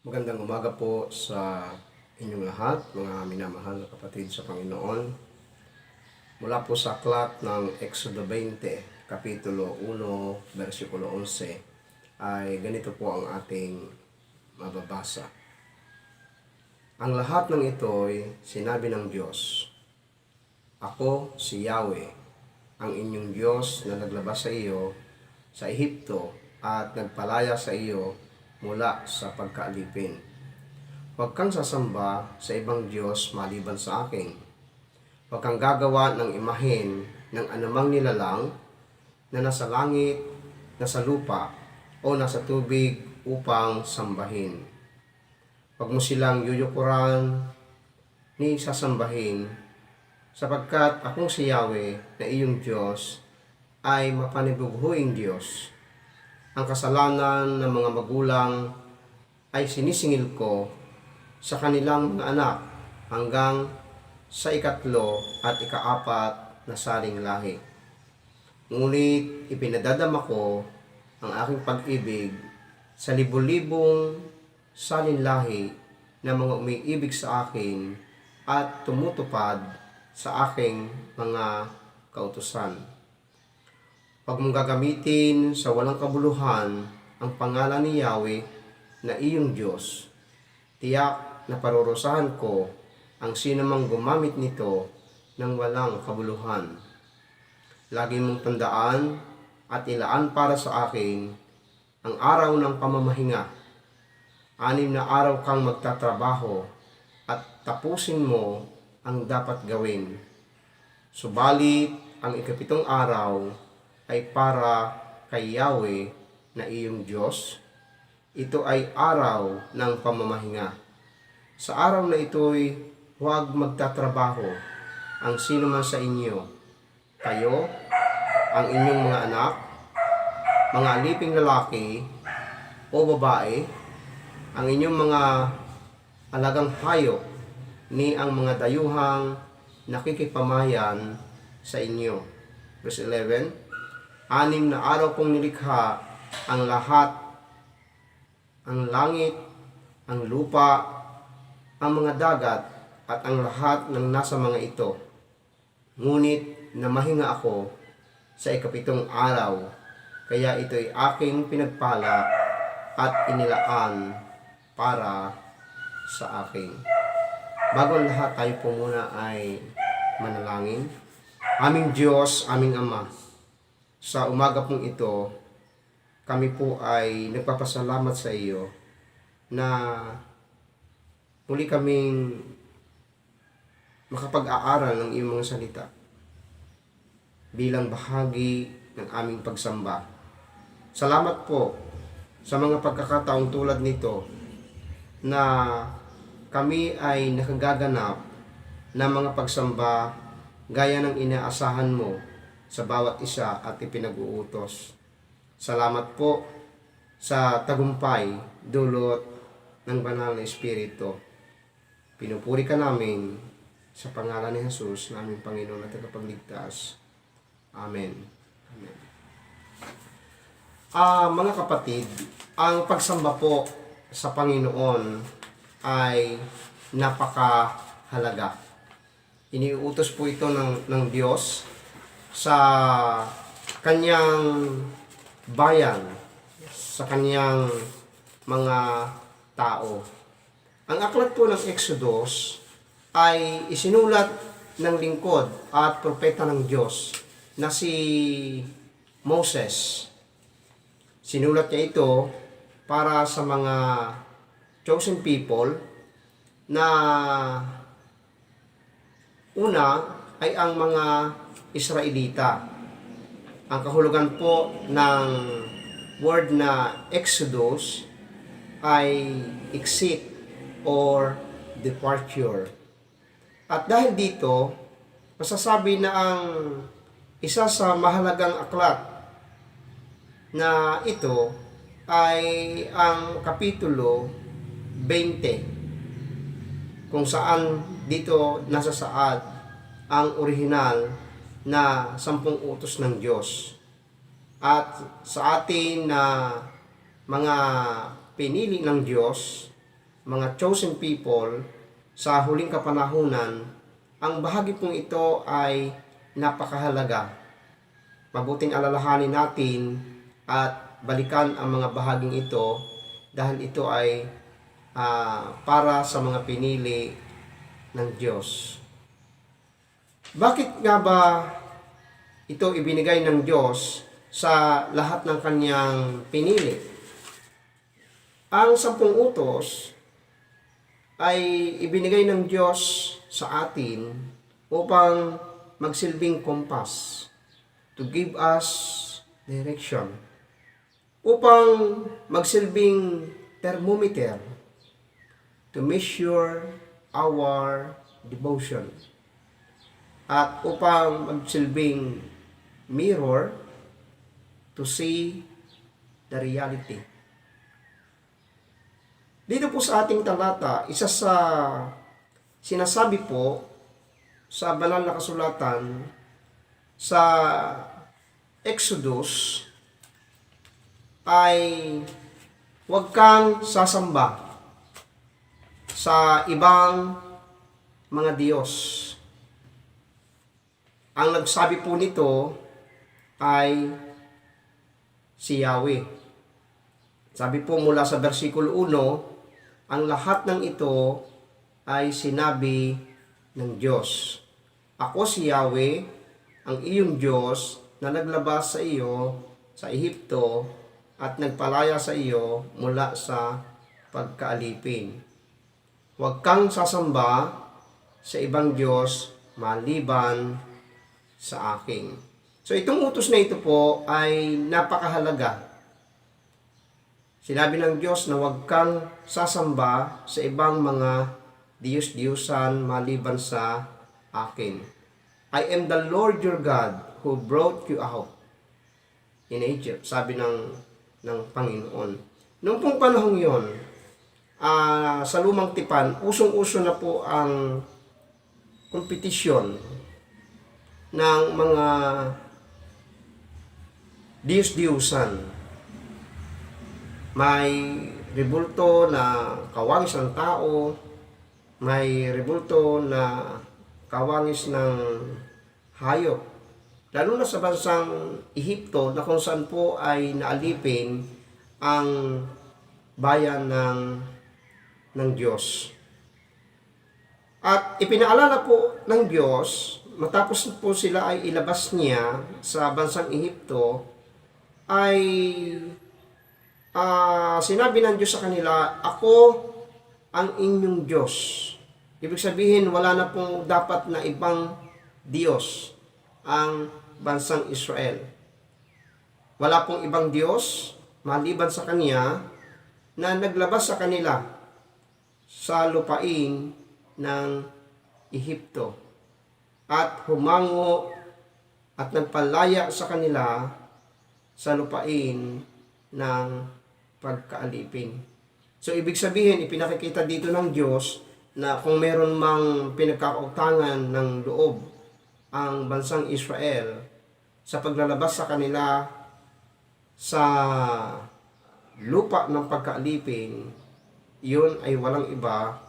Magandang umaga po sa inyong lahat, mga minamahal na kapatid sa Panginoon. Mula po sa aklat ng Exodo 20, Kapitulo 1, versikulo 11, ay ganito po ang ating mababasa. Ang lahat ng ito'y sinabi ng Diyos, "Ako si Yahweh, ang inyong Diyos na naglabas sa iyo sa Ehipto at nagpalaya sa iyo mula sa pagkaalipin. Huwag kang sasamba sa ibang Diyos maliban sa akin. Huwag kang gagawa ng imahen ng anumang nilalang na nasa langit, nasa lupa, o nasa tubig upang sambahin. Huwag mo silang yuyukuran ni sasambahin, sapagkat akong si Yahweh na iyong Diyos ay mapanibughuing Diyos. Ang kasalanan ng mga magulang ay sinisingil ko sa kanilang mga anak hanggang sa ikatlo at ikaapat na saring lahi. Ngunit ipinadadama ko ang aking pag-ibig sa libu-libong salinlahi na mga umiibig sa akin at tumutupad sa aking mga kautusan. Huwag mong gagamitin sa walang kabuluhan ang pangalan ni Yahweh na iyong Diyos. Tiyak na parurusahan ko ang sinumang gumamit nito ng walang kabuluhan. Lagi mong tandaan at ilaan para sa akin ang araw ng pamamahinga. 6 na araw kang magtatrabaho at tapusin mo ang dapat gawin. Subalit ang ikapitong araw ay para kay Yahweh na iyong Diyos. Ito ay araw ng pamamahinga. Sa araw na ito'y huwag magtatrabaho ang sino man sa inyo, kayo, ang inyong mga anak, mga aliping lalaki o babae, ang inyong mga alagang hayop, ni ang mga dayuhang nakikipamayan sa inyo. Verse 11, 6 na araw kong nilikha ang lahat, ang langit, ang lupa, ang mga dagat, at ang lahat ng nasa mga ito. Ngunit namahinga ako sa ikapitong araw, kaya ito'y aking pinagpala at inilaan para sa akin. Bago ang lahat, tayo po muna ay manalangin. Aming Diyos, aming Ama, sa umaga pong ito, kami po ay nagpapasalamat sa iyo na muli kaming makapag-aaral ng iyong mga salita bilang bahagi ng aming pagsamba. Salamat po sa mga pagkakataong tulad nito na kami ay nakagaganap ng mga pagsamba gaya ng inaasahan mo sa bawat isa at ipinag-uutos. Salamat po sa tagumpay dulot ng banal na Espiritu. Pinupuri ka namin sa pangalan ni Jesus, naming Panginoon at Tagapagligtas. Amen. Amen. Mga kapatid, ang pagsamba po sa Panginoon ay napakahalaga. Iniuutos po ito ng Diyos sa kanyang bayan, sa kanyang mga tao. Ang aklat po ng Exodus ay isinulat ng lingkod at propeta ng Diyos na si Moses. Sinulat niya ito para sa mga chosen people na una ay ang mga Israelita. Ang kahulugan po ng word na Exodus ay exit or departure. At dahil dito, masasabi na ang isa sa mahalagang aklat na ito ay ang Kapitulo 20, kung saan dito nasasaad ang orihinal na 10 utos ng Diyos. At sa atin na mga pinili ng Diyos mga chosen people sa huling kapanahunan, ang bahagi pong ito ay napakahalaga. Mabuting alalahanin natin at balikan ang mga bahaging ito dahil ito ay para sa mga pinili ng Diyos. Bakit nga ba ito ibinigay ng Diyos sa lahat ng kanyang pinili? Ang 10 utos ay ibinigay ng Diyos sa atin upang magsilbing kompas, to give us direction, upang magsilbing thermometer, to measure our devotion, at upang magsilbing mirror to see the reality. Dito po sa ating talata, isa sa sinasabi po sa banal na kasulatan sa Exodus ay huwag kang sasamba sa ibang mga Diyos. Ang nagsabi po nito ay si Yahweh. Sabi po mula sa versikulo 1, ang lahat ng ito ay sinabi ng Diyos. Ako si Yahweh, ang iyong Diyos na naglabas sa iyo sa Ehipto at nagpalaya sa iyo mula sa pagkaalipin. Huwag kang sasamba sa ibang Diyos maliban sa akin. So itong utos na ito po ay napakahalaga. Sinabi ng Diyos na huwag kang sasamba sa ibang mga Diyos-Diyusan maliban sa akin. I am the Lord your God who brought you out in Egypt, sabi ng Panginoon. Noong pong panahong yon, sa lumang tipan, usong-uso na po ang kompetisyon ng mga Diyos-Diyusan. May rebulto na kawangis ng tao, may rebulto na kawangis ng hayop. Lalo na sa bansang Ehipto na kung saan po ay naalipin ang bayan ng Diyos. At ipinaalala po ng Diyos, matapos po sila ay ilabas niya sa bansang Ehipto, ay sinabi ng Diyos sa kanila, ako ang inyong Diyos. Ibig sabihin, wala na pong dapat na ibang Diyos ang bansang Israel. Wala pong ibang Diyos maliban sa Kanya na naglabas sa kanila sa lupain ng Ehipto at humango at nagpalaya sa kanila sa lupain ng pagkaalipin. So, ibig sabihin, ipinakikita dito ng Diyos na kung meron mang pinagkakautangan ng loob ang bansang Israel sa paglalabas sa kanila sa lupa ng pagkaalipin, yun ay walang iba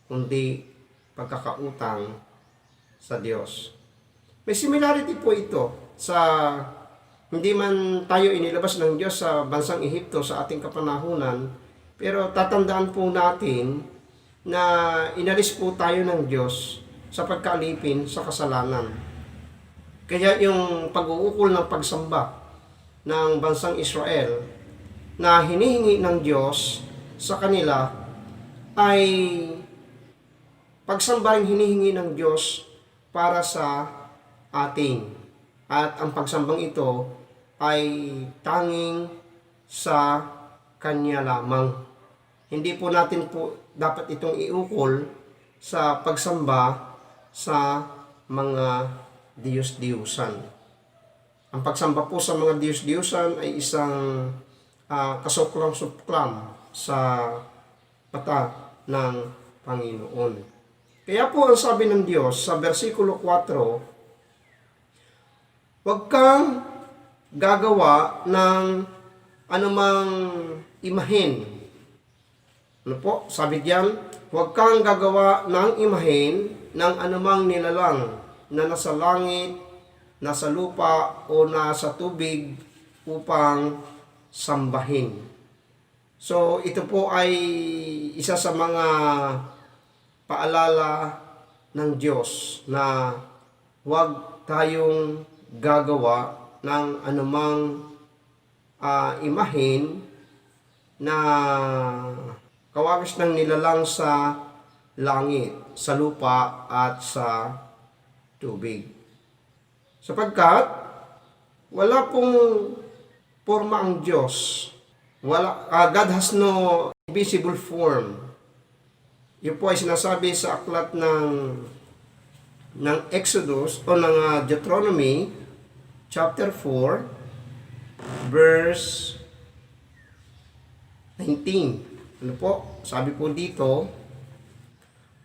kundi pagkakautang sa Diyos. May similarity po ito sa hindi man tayo inilabas ng Diyos sa bansang Ehipto sa ating kapanahunan, pero tatandaan po natin na inalis po tayo ng Diyos sa pagkaalipin sa kasalanan. Kaya yung pag-uukol ng pagsamba ng bansang Israel na hinihingi ng Diyos sa kanila ay pagsamba yung hinihingi ng Diyos para sa atin. At ang pagsambang ito ay tanging sa Kanya lamang. Hindi po natin po dapat itong iukol sa pagsamba sa mga Diyos-Diyusan. Ang pagsamba po sa mga Diyos-Diyusan ay isang kasuklam-suklam sa mata ng Panginoon. Kaya po ang sabi ng Diyos sa versikulo 4, huwag kang gagawa ng anumang imahen Ano po? Sabi diyan, huwag kang gagawa ng imahen ng anumang nilalang na nasa langit, nasa lupa, o nasa tubig upang sambahin. So, ito po ay isa sa mga paalala ng Diyos na huwag tayong gagawa ng anumang imahen na kawagis ng nilalang sa langit, sa lupa, at sa tubig. Sapagkat wala pong forma ang Diyos. God has no visible form. Yun po ay sinasabi sa aklat ng Exodus o ng Deuteronomy chapter 4 verse 19. Ano po? Sabi po dito,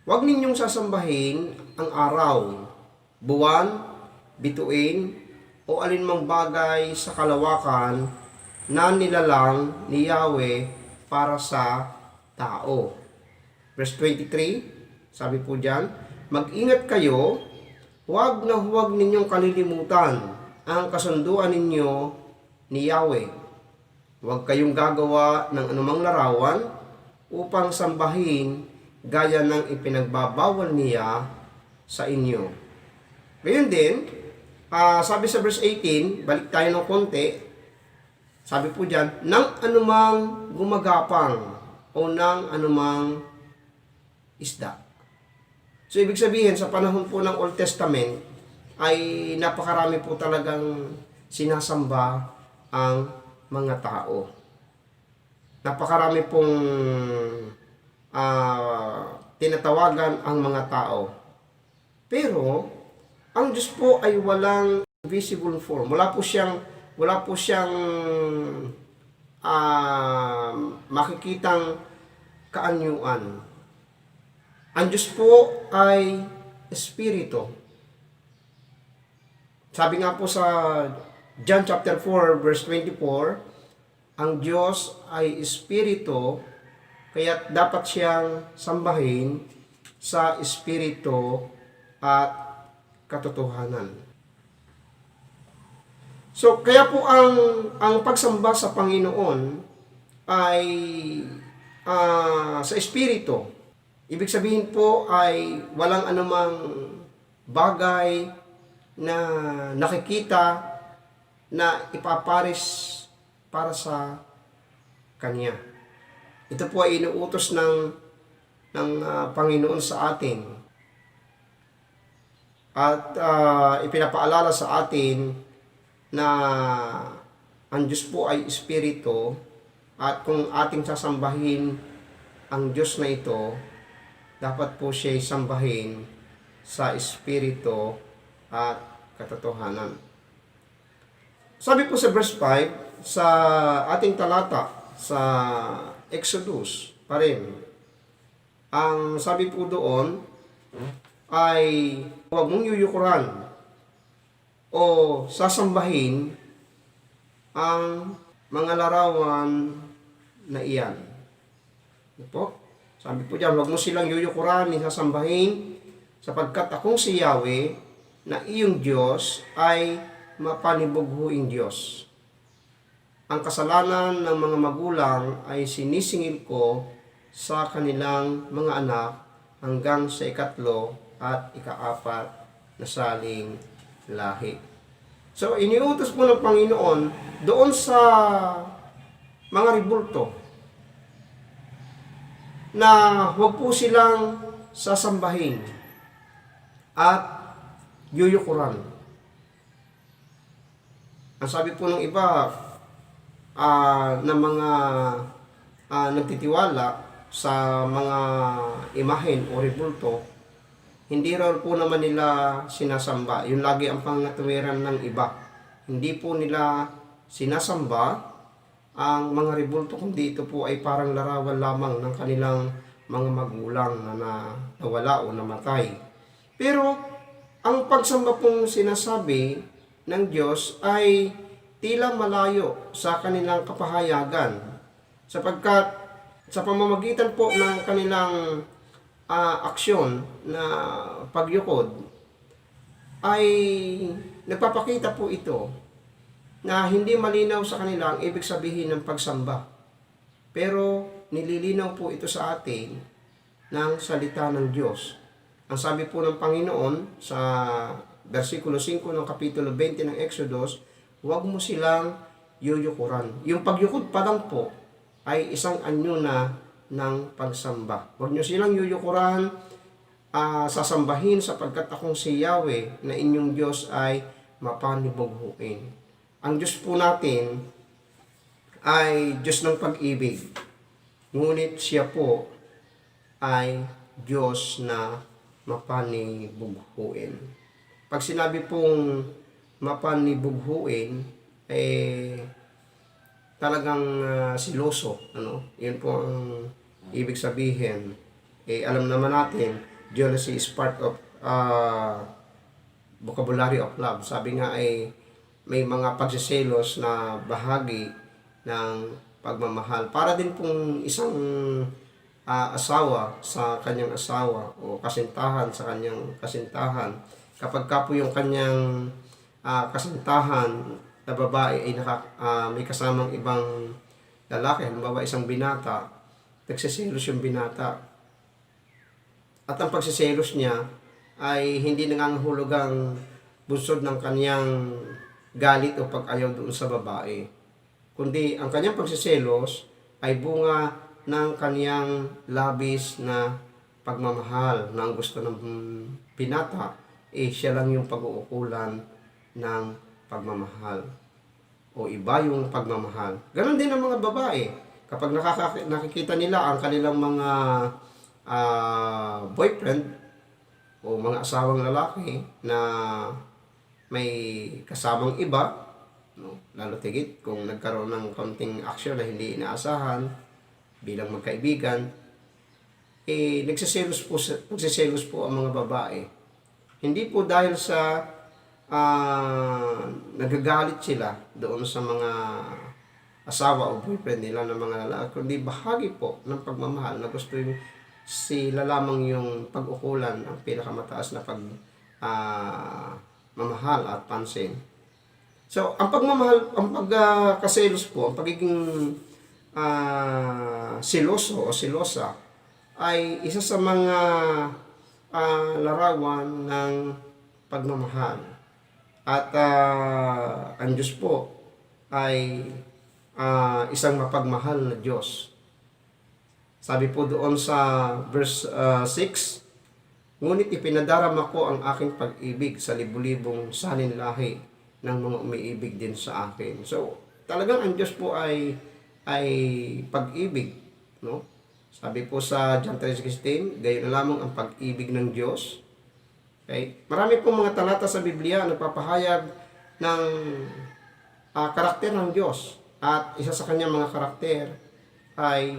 huwag ninyong sasambahin ang araw, buwan, bituin, o alinmang bagay sa kalawakan na nilalang ni Yahweh para sa tao. Verse 23, sabi po diyan, mag-ingat kayo, huwag ninyong kalilimutan ang kasunduan ninyo ni Yahweh. Huwag kayong gagawa ng anumang larawan upang sambahin gaya ng ipinagbabawal niya sa inyo. Ngayon din, sabi sa verse 18, balik tayo ng konti, sabi po diyan, ng anumang gumagapang o ng anumang isda. So, ibig sabihin, sa panahon po ng Old Testament, ay napakarami po talagang sinasamba ang mga tao. Napakarami pong tinatawagan ang mga tao. Pero, ang Diyos po ay walang visible form. Wala po siyang makikitang kaanyuan. Ang Diyos po ay Espiritu. Sabi nga po sa John chapter 4 verse 24, ang Diyos ay Espiritu, kaya dapat siyang sambahin sa Espiritu at katotohanan. So, kaya po ang pagsamba sa Panginoon ay sa Espiritu. Ibig sabihin po ay walang anumang bagay na nakikita na ipaparis para sa Kanya. Ito po ay inuutos ng Panginoon sa atin. At ipinapaalala sa atin na ang Diyos po ay Espiritu, at kung ating sasambahin ang Diyos na ito, dapat po siya sambahin sa Espiritu at katotohanan. Sabi po sa verse 5, sa ating talata sa Exodus pa rin, ang sabi po doon ay huwag mong yuyukuran o sasambahin ang mga larawan na iyan. Ano po? Sabi po diyan, huwag mo silang yuyukuran ni sasambahin, sapagkat akong si Yahweh na iyong Diyos ay mapanibughuing Diyos. Ang kasalanan ng mga magulang ay sinisingil ko sa kanilang mga anak hanggang sa ikatlo at ikaapat na saling lahi. So, iniutos po ng Panginoon doon sa mga ribulto na huwag po silang sasambahin at yuyukuran. Ang sabi po ng iba na mga nagtitiwala sa mga imahen o ribulto, hindi raw po naman nila sinasamba. Yun lagi ang pangatuwiran ng iba. Hindi po nila sinasamba ang mga ribulto, kundi ito po ay parang larawan lamang ng kanilang mga magulang na nawala o namatay. Pero ang pagsamba pong sinasabi ng Diyos ay tila malayo sa kanilang kapahayagan, sapagkat sa pamamagitan po ng kanilang aksyon na pagyukod, ay nagpapakita po ito na hindi malinaw sa kanila ang ibig sabihin ng pagsamba. Pero nililinaw po ito sa atin ng salita ng Diyos. Ang sabi po ng Panginoon sa versikulo 5 ng kapitulo 20 ng Exodus, huwag mo silang yuyukuran. Yung pagyukod pa lang po ay isang anyo na ng pagsamba. Huwag nyo silang yuyukuran, sasambahin sapagkat akong si Yahweh na inyong Diyos ay mapanibughuin. Ang Diyos po natin ay Diyos ng pag-ibig. Ngunit siya po ay Diyos na mapanibughuin. Pag sinabi pong mapanibughuin, talagang siloso. Yun po ang ibig sabihin. Alam naman natin, jealousy is part of vocabulary of love. Sabi nga may mga pagsiselos na bahagi ng pagmamahal. Para din pong isang asawa sa kanyang asawa o kasintahan sa kanyang kasintahan. Kapag ka po yung kanyang kasintahan na babae ay may kasamang ibang lalaki, halimbawa isang binata, nagsiselos yung binata. At ang pagsiselos niya ay hindi nangangahulugang bunsod ng kanyang galit o pag-ayaw doon sa babae. Kundi ang kanyang pagsiselos ay bunga ng kanyang labis na pagmamahal na ang gusto ng binata siya lang yung pag-uukulan ng pagmamahal o iba yung pagmamahal. Ganon din ang mga babae. Kapag nakikita nila ang kanilang mga boyfriend o mga asawang lalaki na may kasamang iba, lalo tigit kung nagkaroon ng kaunting aksyon na hindi inaasahan bilang magkaibigan, nagsiselos po ang mga babae. Hindi po dahil sa nagagalit sila doon sa mga asawa o boyfriend nila ng mga lalaki, kundi bahagi po ng pagmamahal na gusto yung sila lamang yung pag-ukulan ang pinakamataas na mamahal at pansin. So, ang pagmamahal, ang pagkaselos po, ang pagiging siloso o silosa ay isa sa mga larawan ng pagmamahal. At ang Diyos po ay isang mapagmahal na Diyos. Sabi po doon sa verse 6, ngunit ipinadarama ko ang aking pag-ibig sa libu-libong saninlahi ng mga umiibig din sa akin. So, talagang ang Diyos po ay pag-ibig, no? Sabi po sa John 3:16, gayon na lamang ang pag-ibig ng Diyos. Okay? Marami pong mga talata sa Biblia na nagpapahayag ng karakter ng Diyos. At isa sa kanyang mga karakter ay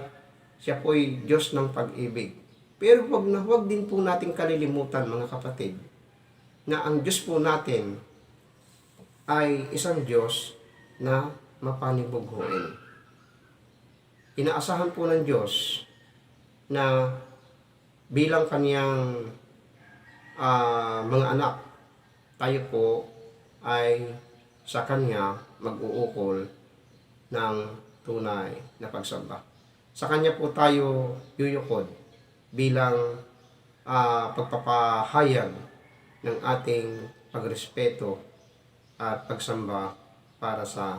siya po ay Diyos ng pag-ibig. Pero huwag din po natin kalilimutan, mga kapatid, na ang Diyos po natin ay isang Diyos na mapanibughuin. Inaasahan po ng Diyos na bilang kaniyang mga anak, tayo po ay sa Kanya mag-uukol ng tunay na pagsamba. Sa Kanya po tayo yuyukod bilang pagpapahayag ng ating pagrespeto at pagsamba para sa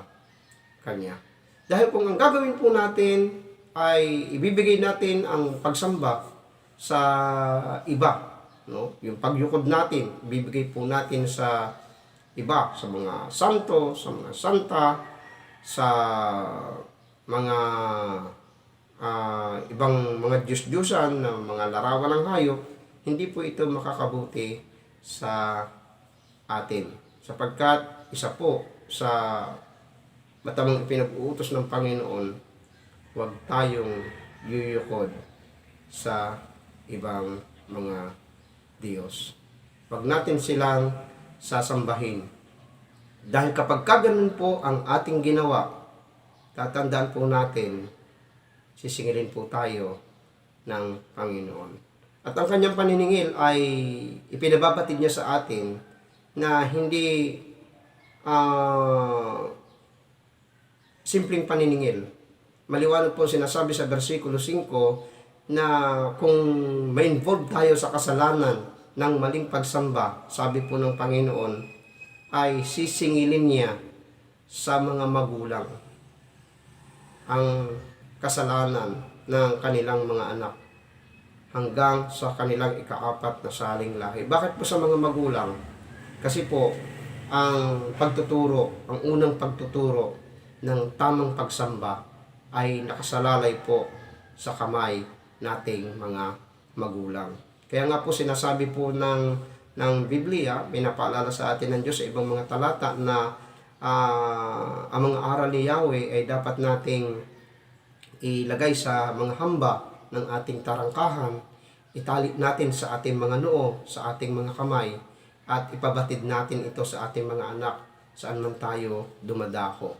Kanya. Dahil kung ang gagawin po natin ay ibibigay natin ang pagsamba sa iba, no? Yung pagyukod natin, ibibigay po natin sa iba, sa mga santo, sa mga santa, sa mga ibang mga Diyos-Diyosan na mga larawan ng hayop, hindi po ito makakabuti sa atin. Sapagkat isa po sa matamang ipinag-uutos ng Panginoon, huwag tayong yuyukod sa ibang mga Diyos. Huwag natin silang sasambahin. Dahil kapag kaganon po ang ating ginawa, tatandaan po natin sisingilin po tayo ng Panginoon. At ang kanyang paniningil ay ipinababatid niya sa atin na hindi simpleng paniningil. Maliwanag po sinasabi sa versikulo 5 na kung ma-involve tayo sa kasalanan ng maling pagsamba, sabi po ng Panginoon, ay sisingilin niya sa mga magulang ang kasalanan ng kanilang mga anak hanggang sa kanilang ikaapat na saling lahi. Bakit po sa mga magulang? Kasi po, ang pagtuturo, ang unang pagtuturo ng tamang pagsamba ay nakasalalay po sa kamay nating mga magulang. Kaya nga po sinasabi po ng Biblia, pinapaalala sa atin ng Diyos sa ibang mga talata na ang mga aral ni Yahweh ay dapat nating ilagay sa mga hamba ng ating tarangkahan, itali natin sa ating mga noo, sa ating mga kamay, at ipabatid natin ito sa ating mga anak saan man tayo dumadako.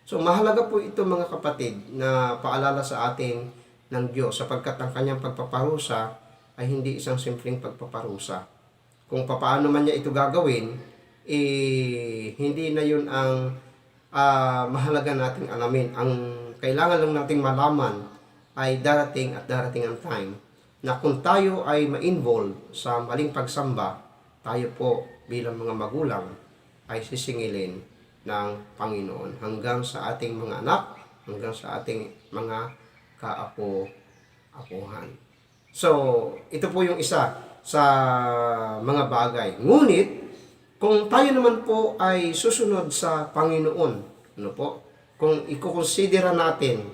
So mahalaga po ito mga kapatid na paalala sa atin ng Diyos sapagkat ang kanyang pagpaparusa ay hindi isang simpleng pagpaparusa. Kung paano man niya ito gagawin, hindi na yun ang mahalaga nating alamin. Ang kailangan lang nating malaman ay darating at darating ang time na kung tayo ay ma-involve sa maling pagsamba, tayo po bilang mga magulang ay sisingilin ng Panginoon hanggang sa ating mga anak, hanggang sa ating mga kaapo-apuhan. So, ito po yung isa sa mga bagay. Ngunit, kung tayo naman po ay susunod sa Panginoon, ano po? Kung ikukonsidera natin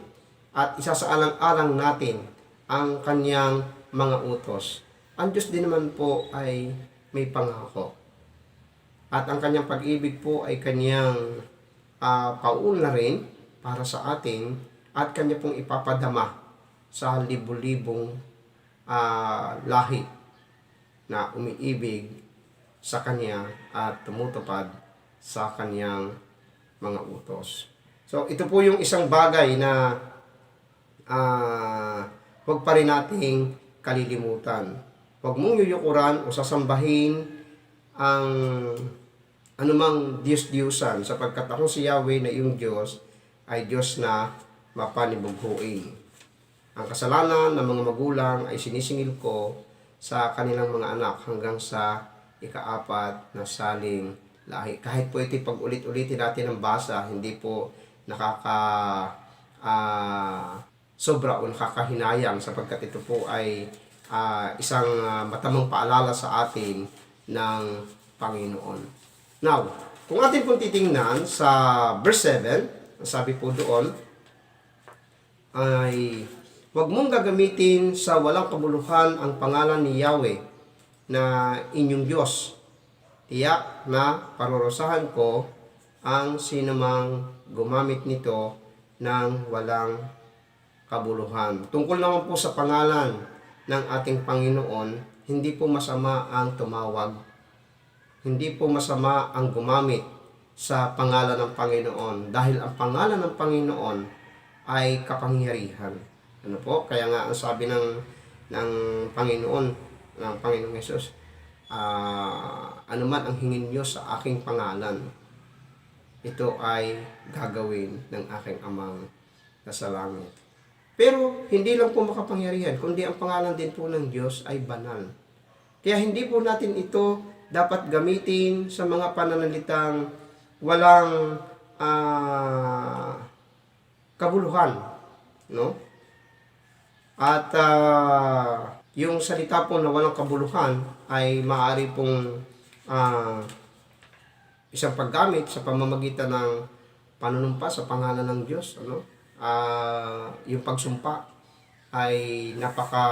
at isasaalang-alang natin ang kanyang mga utos, ang Diyos din naman po ay may pangako. At ang kanyang pag-ibig po ay kanyang paunlarin para sa atin at kanya pong ipapadama sa libu-libong lahi na umiibig sa kanya at tumutupad sa kanyang mga utos. So ito po yung isang bagay na huwag pa rin nating kalilimutan. Huwag mong yuyukuran o sasambahin ang anumang Diyos-Diyusan sapagkat ako si Yahweh na iyong Diyos ay Diyos na mapanibughuin. Ang kasalanan ng mga magulang ay sinisingil ko sa kanilang mga anak hanggang sa ikaapat na saling lahi. Kahit po ito pag-ulit-ulitin natin ang basa, hindi po sobra o nakakahinayang sapagkat ito po ay isang matamang paalala sa atin ng Panginoon. Now, kung atin pong titingnan sa verse 7, sabi po doon ay huwag mong gagamitin sa walang kabuluhan ang pangalan ni Yahweh na inyong Diyos. Tiyak na parurusahan ko ang sinumang gumamit nito ng walang kabuluhan. Tungkol naman po sa pangalan ng ating Panginoon, hindi po masama ang tumawag. Hindi po masama ang gumamit sa pangalan ng Panginoon dahil ang pangalan ng Panginoon ay kapangyarihan. Ano po? Kaya nga ang sabi ng Panginoon, ng Panginoong Hesus, ano man ang hingin niyo sa aking pangalan, ito ay gagawin ng aking amang nasa langit. Pero hindi lang po makapangyarihan, kundi ang pangalan din po ng Diyos ay banal. Kaya hindi po natin ito dapat gamitin sa mga pananalitang walang kabuluhan, no? At yung salita po na walang kabuluhan ay maaari pong isang paggamit sa pamamagitan ng panunumpa sa pangalan ng Diyos, ano? Yung pagsumpa ay napaka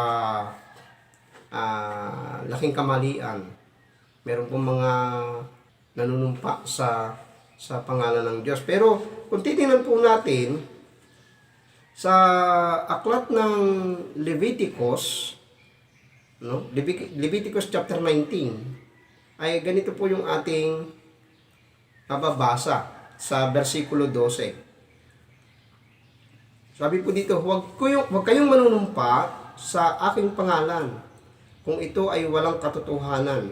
laking kamalian. Meron pong mga nanunumpa sa pangalan ng Diyos. Pero kung titingnan po natin sa aklat ng Leviticus, no? Leviticus chapter 19, ay ganito po yung ating mababasa sa versikulo 12. Sabi po dito, huwag kayong manunumpa sa aking pangalan kung ito ay walang katotohanan.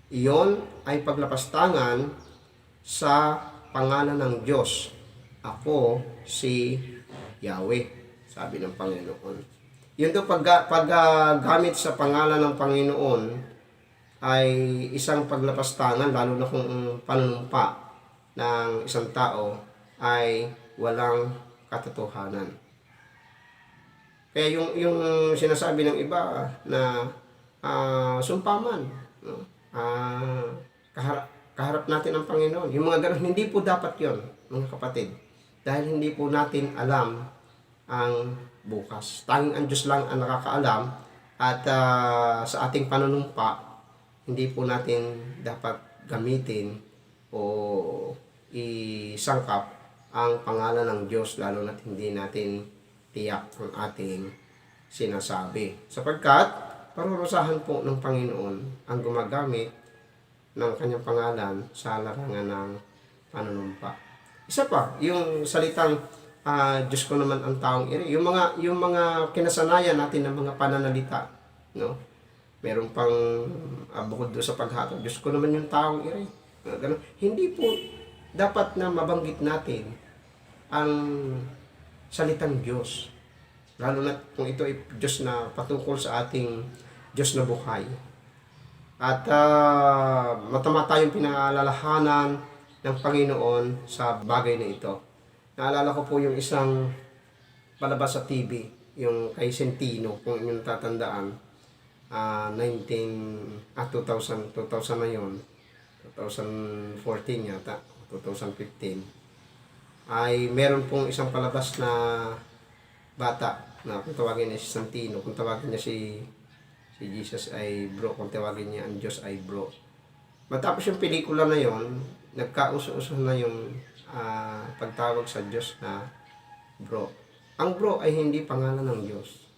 Iyon ay paglapastangan sa pangalan ng Diyos. Ako si Yahweh, sabi ng Panginoon. Yun to paggamit sa pangalan ng Panginoon ay isang paglapastangan, lalo na kung panunumpa ng isang tao ay walang katotohanan. Kaya yung sinasabi ng iba na sumpaman, no? Kaharap natin ang Panginoon. Yung mga ganun, hindi po dapat yon, mga kapatid. Dahil hindi po natin alam ang bukas. Tanging ang Diyos lang ang nakakaalam at sa ating panunumpa, hindi po natin dapat gamitin o isangkap ang pangalan ng Diyos, lalo na hindi natin tiyak ang ating sinasabi. Sapagkat parurusahan po ng Panginoon ang gumagamit ng kanyang pangalan sa larangan ng panunumpa. Isa pa, yung salitang Diyos ko naman ang taong iri. Yung mga kinasanayan natin ng mga pananalita, no? Meron pang bukod doon sa paghatol, Diyos ko naman yung taong iri. Ganun. Hindi po dapat na mabanggit natin ang salitang Diyos. Lalo na kung ito ay Diyos na patungkol sa ating Diyos na buhay. At matama tayong pinaalalahanan ng Panginoon sa bagay na ito. Naalala ko po yung isang palabas sa TV, yung kay Centino, kung inyong tatandaan, 2000 na yun, 2014 yata, 2015, ay meron pong isang palabas na bata na kung tawagin niya si Santino, kung tawagin niya si Jesus ay bro, kung tawagin niya ang Diyos ay bro. Matapos yung pelikula na yon, nagkauso-uso na yung pagtawag sa Diyos na bro. Ang bro ay hindi pangalan ng Diyos.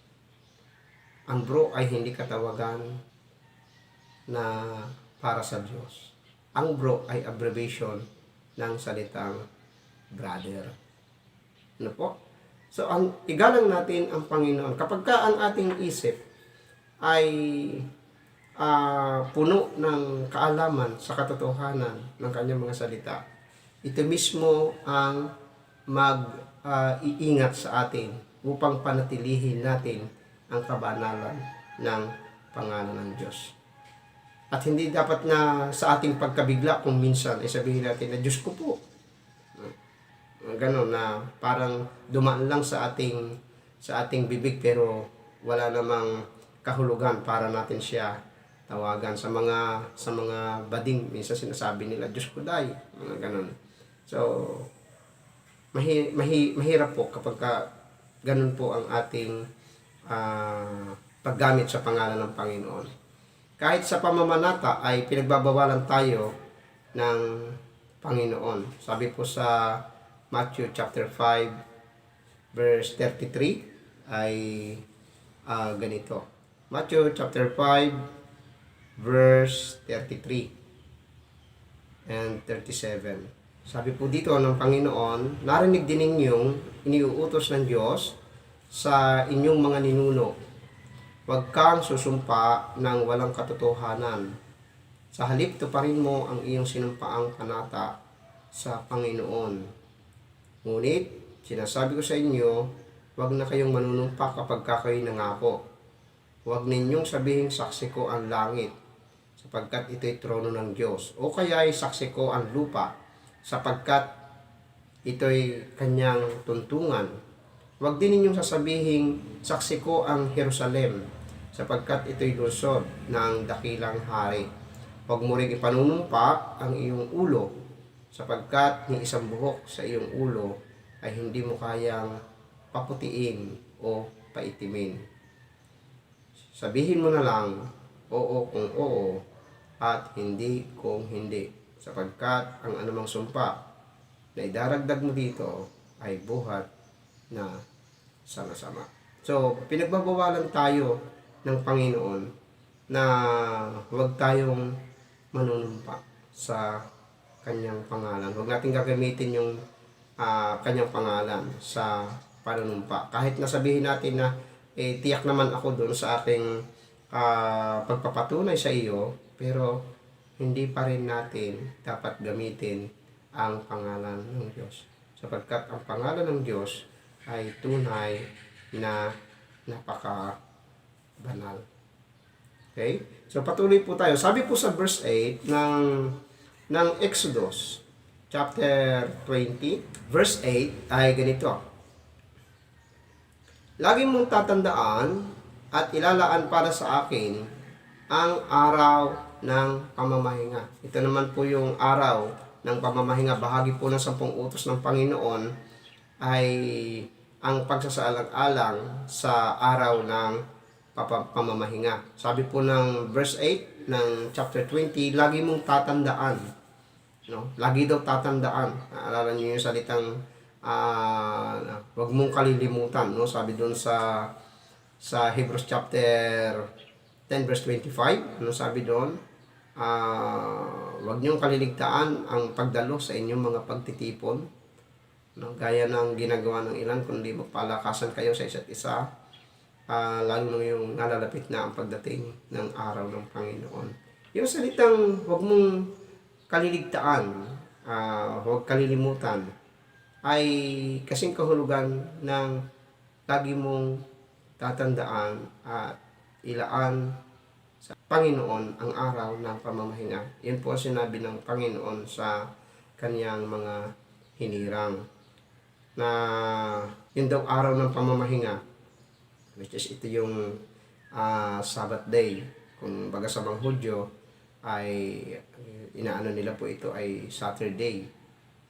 Ang bro ay hindi katawagan na para sa Diyos. Ang bro ay abbreviation ng salitang brother. Ano po? So, igalang natin ang Panginoon. Kapag ka ang ating isip ay puno ng kaalaman sa katotohanan ng kanyang mga salita, ito mismo ang mag-iingat sa atin upang panatilihin natin ang kabanalan ng pangalan ng Diyos. At hindi dapat na sa ating pagkabigla kung minsan ay sabihin natin na Diyos ko po. Ganon na parang dumaan lang sa ating bibig pero wala namang kahulugan para natin siya tawagan. Sa mga bading minsan sinasabi nila Diyos ko day, mga ganon. So mahirap po kapag ganon po ang ating paggamit sa pangalan ng Panginoon. Kahit sa pamamanata ay pinagbabawalan tayo ng Panginoon. Sabi po sa Matthew chapter 5 verse 33 ay ganito. Matthew chapter 5 verse 33 and 37. Sabi po dito ng Panginoon, narinig din ninyong iniuutos ng Diyos sa inyong mga ninuno. Huwag kang susumpa ng walang katotohanan. Sa halip tuparin mo ang iyong sinumpaang panata sa Panginoon. Ngunit, sinasabi ko sa inyo, huwag na kayong manunumpa kapag kayo'y nangako. Huwag ninyong sabihing saksi ko ang langit, sapagkat ito'y trono ng Diyos. O kaya'y saksi ko ang lupa, sapagkat ito'y kanyang tuntungan. Huwag din ninyong sasabihing saksi ko ang Jerusalem, sapagkat ito'y lungsod ng dakilang hari. Huwag mo rin ipanunumpa ang iyong ulo, sapagkat ni isang buhok sa iyong ulo ay hindi mo kayang paputiin o paitimin. Sabihin mo na lang, oo kung oo, at hindi kung hindi, sapagkat ang anumang sumpa na idaragdag mo dito ay buhat na sama-sama. So, pinagbabawalan tayo ng Panginoon na huwag tayong manunumpa sa kanyang pangalan. Huwag natin gagamitin yung kanyang pangalan sa panunumpa. Kahit nasabihin natin na tiyak naman ako doon sa aking pagpapatunay sa iyo, pero hindi pa rin natin dapat gamitin ang pangalan ng Diyos. Sapagkat ang pangalan ng Diyos ay tunay na napaka-banal. Okay? So patuloy po tayo. Sabi po sa verse 8 ng Exodus chapter 20, verse 8 ay ganito. Lagi mong tatandaan at ilalaan para sa akin ang araw ng pamamahinga. Ito naman po yung araw ng pamamahinga. Bahagi po ng 10 utos ng Panginoon ay ang pagsasaalang-alang sa araw ng pamamahinga. Sabi po ng verse 8 ng chapter 20, lagi mong tatandaan. No? Lagi daw tatandaan. Naalala niyo yung salitang wag mong kalilimutan. No? Sabi doon sa Hebrews chapter 10 verse 25. Ano sabi doon? Wag niyong kaliligtaan ang pagdalo sa inyong mga pagtitipon. No? Gaya ng ginagawa ng ilan, kundi magpalakasan kayo sa isa't isa. Lalo na yung nalalapit na ang pagdating ng araw ng Panginoon. Yung salitang wag mong kaliligtaan, huwag kalilimutan, ay kasing kahulugan ng lagi mong tatandaan at ilaan sa Panginoon ang araw ng pamamahinga. Yan po ang sinabi ng Panginoon sa kanyang mga hinirang. Na yun daw araw ng pamamahinga, which is ito yung Sabbath day. Kung baga sa mga Hudyo, ay inaano nila po ito ay Saturday.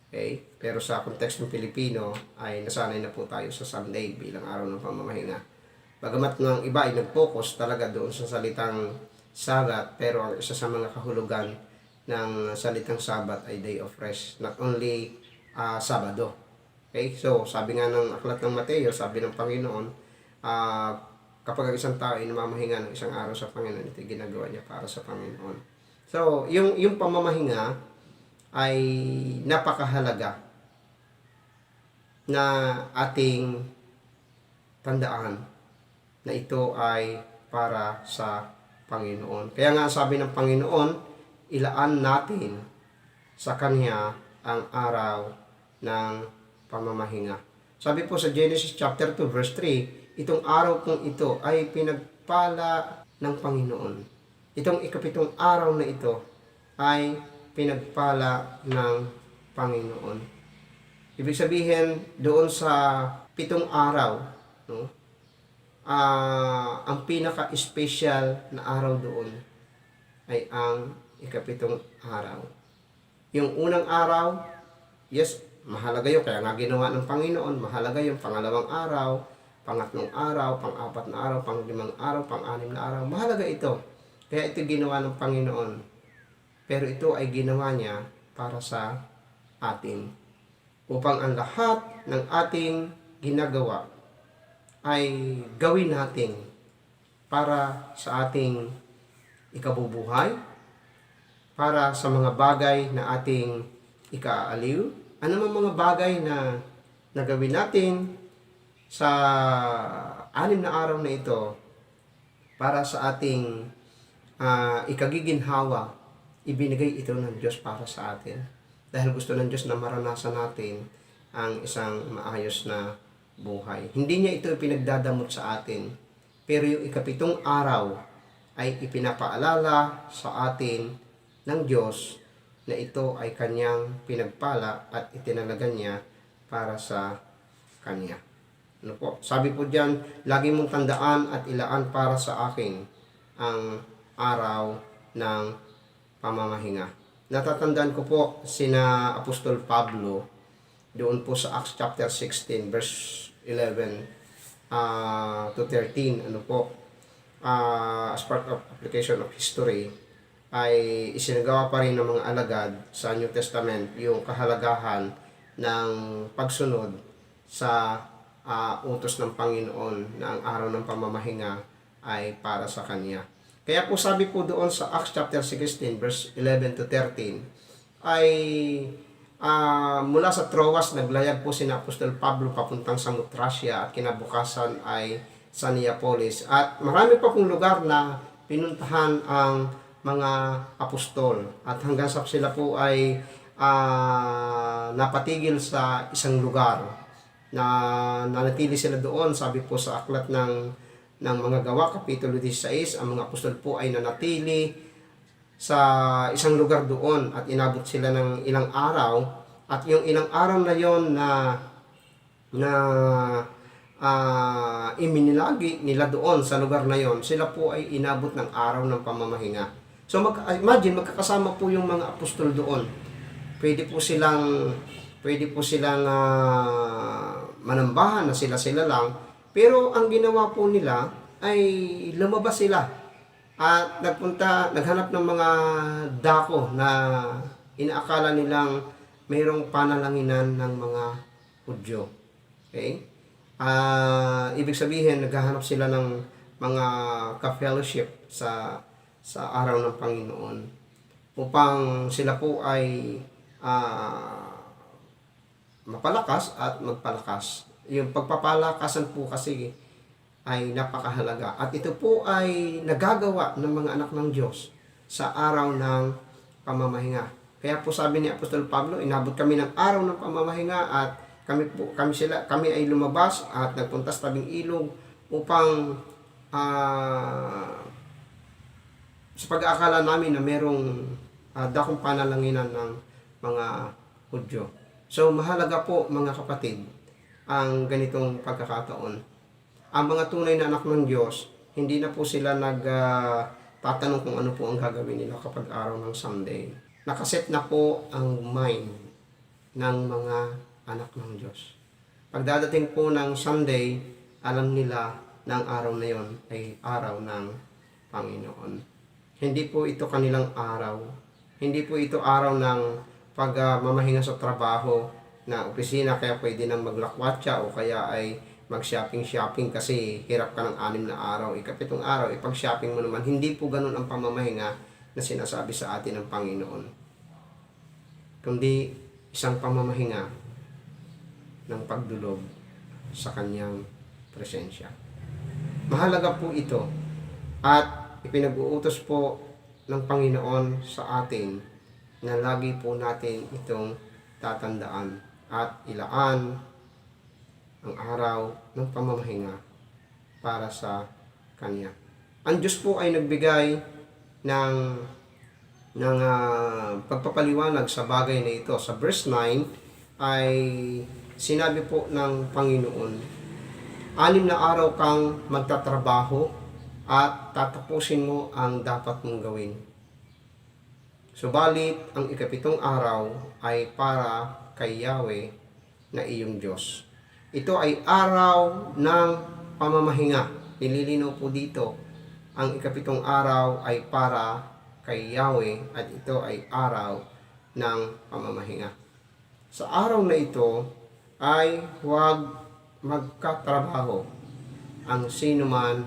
Okay? Pero sa kontekst ng Pilipino ay nasanay na po tayo sa Sunday bilang araw ng pamamahinga. Bagamat ng iba ay nag-focus talaga doon sa salitang Sabbath, pero ang isa sa mga kahulugan ng salitang Sabbath ay day of rest, not only Sabado. Okay? So, sabi nga ng aklat ng Mateo, sabi ng Panginoon, kapag ang isang tao ay namamahinga ng isang araw sa Panginoon, ito ginagawa niya para sa Panginoon. So, yung pamamahinga ay napakahalaga na ating tandaan na ito ay para sa Panginoon. Kaya nga sabi ng Panginoon, ilaan natin sa Kanya ang araw ng pamamahinga. Sabi po sa Genesis chapter 2 verse 3, itong araw kong ito ay pinagpala ng Panginoon. Itong ikapitong araw na ito ay pinagpala ng Panginoon. Ibig sabihin, doon sa 7 araw, no, ang pinaka-special na araw doon ay ang ikapitong araw. Yung unang araw, yes, mahalaga yun. Kaya nga ginawa ng Panginoon, mahalaga yung pangalawang araw, pangatlong araw, pang-apat na araw, pang-limang araw, pang-anim na araw. Mahalaga ito. Kaya ito ginawa ng Panginoon. Pero ito ay ginawa niya para sa atin. Upang ang lahat ng ating ginagawa ay gawin natin para sa ating ikabubuhay, para sa mga bagay na ating ikaaliw, ano man mga bagay na nagawin natin sa 6 na araw na ito para sa ating ikagiginhawa, ibinigay ito ng Diyos para sa atin. Dahil gusto ng Diyos na maranasan natin ang isang maayos na buhay. Hindi niya ito pinagdadamot sa atin, pero yung ikapitong araw ay ipinapaalala sa atin ng Diyos na ito ay kanyang pinagpala at itinalaga niya para sa kanya. Ano po? Sabi po diyan, lagi mong tandaan at ilaan para sa akin ang araw ng pamamahinga. Natatandaan ko po sina Apostol Pablo doon po sa Acts chapter 16 verse 11 to 13. Ano po? As part of application of history, ay isinagawa pa rin ng mga alagad sa New Testament yung kahalagahan ng pagsunod sa utos ng Panginoon na ang araw ng pamamahinga ay para sa Kanya. Kaya po sabi po doon sa Acts chapter 16 verse 11 to 13 ay mula sa Troas, naglayag po si Apostol Pablo papuntang Samotracia at kinabukasan ay sa Neapolis. At marami pa pong lugar na pinuntahan ang mga apostol. At hanggang sa sila po ay napatigil sa isang lugar na nanatili sila doon. Sabi po sa aklat ng mga gawa, Kapitulo 16, ang mga apostol po ay nanatili sa isang lugar doon at inabot sila ng ilang araw. At yung ilang araw na yon na iminilagi nila doon sa lugar na yon, sila po ay inabot ng araw ng pamamahinga. So imagine, magkakasama po yung mga apostol doon. Pwede po silang manambahan na sila lang, pero ang ginawa po nila ay lumabas sila at naghanap ng mga dako na inaakala nilang mayroong panalanginan ng mga Hudyo. Okay? Ibig sabihin, naghahanap sila ng mga ka-fellowship sa araw ng Panginoon upang sila po ay mapalakas at magpalakas. Yung pagpapalakasan po kasi ay napakahalaga. At ito po ay nagagawa ng mga anak ng Diyos sa araw ng pamamahinga. Kaya po sabi ni Apostol Pablo, inabot kami ng araw ng pamamahinga at kami ay lumabas at nagpunta sa tabing ilog upang sa pag-aakala namin na merong dakong panalanginan ng mga Hudyo. So mahalaga po mga kapatid ang ganitong pagkakataon. Ang mga tunay na anak ng Diyos, hindi na po sila tatanong kung ano po ang gagawin nila kapag araw ng Sunday. Nakaset na po ang mind ng mga anak ng Diyos. Pagdadating po ng Sunday, alam nila na ang araw na yon ay araw ng Panginoon. Hindi po ito kanilang araw. Hindi po ito araw ng pagmamahinga sa trabaho na opisina, kaya pwede nang maglakwatsa o kaya ay mag-shopping kasi hirap ka ng 6 na araw. Ikapitong araw, ipag-shopping mo naman. Hindi po ganun ang pamamahinga na sinasabi sa atin ng Panginoon. Kundi isang pamamahinga ng pagdulog sa kanyang presensya. Mahalaga po ito at ipinag-uutos po ng Panginoon sa atin na lagi po natin itong tatandaan at ilaan ang araw ng pamamahinga para sa Kanya. Ang Diyos po ay nagbigay ng pagpapaliwanag sa bagay na ito. Sa verse 9 ay sinabi po ng Panginoon, 6 na araw kang magtatrabaho at tatapusin mo ang dapat mong gawin. Subalit, ang 7 araw ay para kay Yahweh na iyong Diyos. Ito ay araw ng pamamahinga. Nililinaw po dito, ang 7 araw ay para kay Yahweh at ito ay araw ng pamamahinga. Sa araw na ito ay huwag magkatrabaho ang sinuman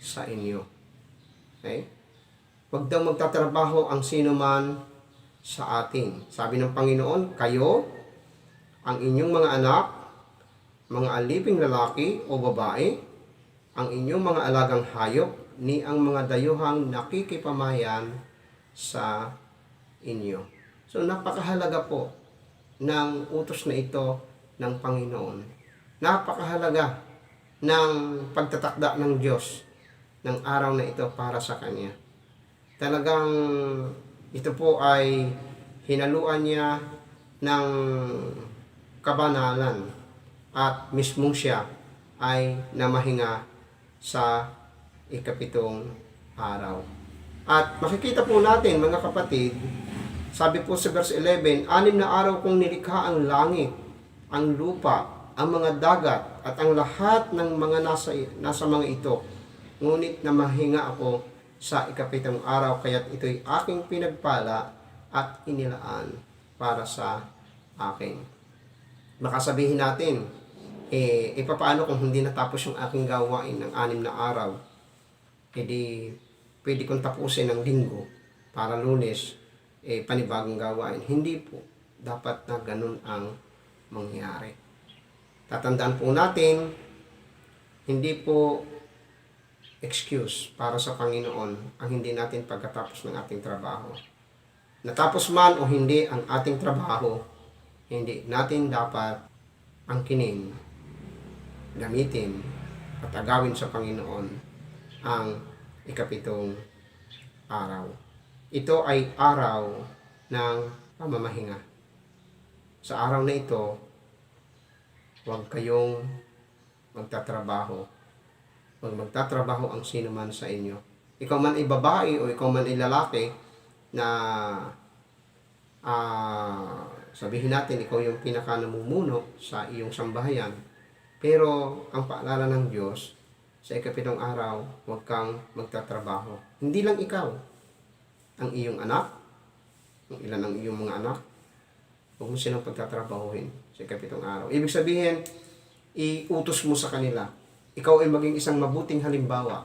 sa inyo. Okay? Huwag daw magtatrabaho ang sinuman sa atin. Sabi ng Panginoon, kayo, ang inyong mga anak, mga aliping lalaki o babae, ang inyong mga alagang hayop, ni ang mga dayuhang nakikipamayan sa inyo. So napakahalaga po ng utos na ito ng Panginoon. Napakahalaga ng pagtatakda ng Diyos ng araw na ito para sa Kanya. Talagang ito po ay hinaluan niya ng kabanalan at mismong siya ay namahinga sa 7 araw. At makikita po natin mga kapatid, sabi po sa verse 11, 6 na araw kong nilikha ang langit, ang lupa, ang mga dagat, at ang lahat ng mga nasa mga ito. Ngunit namahinga ako sa 7 araw, kaya't ito'y aking pinagpala at inilaan para sa akin. Baka sabihin natin, paano kung hindi natapos yung aking gawain ng 6 na araw? Pwede kong tapusin ng linggo para Lunes, panibagong gawain. Hindi po. dapat na ganun ang mangyari. Tatandaan po natin, hindi po excuse para sa Panginoon ang hindi natin pagkatapos ng ating trabaho. Natapos man o hindi ang ating trabaho, hindi natin dapat angkinin, gamitin at agawin sa Panginoon ang ikapitong araw. Ito ay araw ng pamamahinga. Sa araw na ito, huwag kayong magtatrabaho. Huwag magtatrabaho ang sino man sa inyo. Ikaw man ay babae o ikaw man ay lalaki na sabihin natin ikaw yung pinaka-namumuno sa iyong sambahayan. Pero ang paalala ng Diyos, sa ikapitong araw, huwag kang magtatrabaho. Hindi lang ikaw, ang iyong anak, ang ilan ang iyong mga anak, huwag mo silang pagtatrabahuhin sa ikapitong araw. Ibig sabihin, iutos mo sa kanila. Ikaw ay maging isang mabuting halimbawa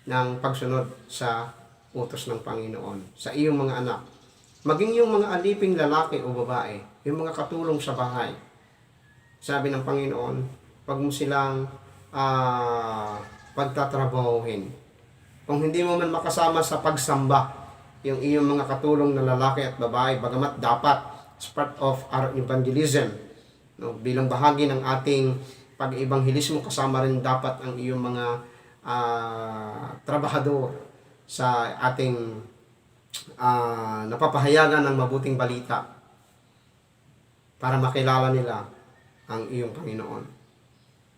ng pagsunod sa utos ng Panginoon sa iyong mga anak. Maging yung mga aliping lalaki o babae, yung mga katulong sa bahay. Sabi ng Panginoon, huwag mo silang pagtatrabahuhin. Kung hindi mo man makasama sa pagsamba, yung iyong mga katulong na lalaki at babae, bagamat dapat as part of our evangelism, no, bilang bahagi ng ating pag-ebanghelismo, kasama rin dapat ang iyong mga trabahador sa ating napapahayagan ng mabuting balita para makilala nila ang iyong Panginoon.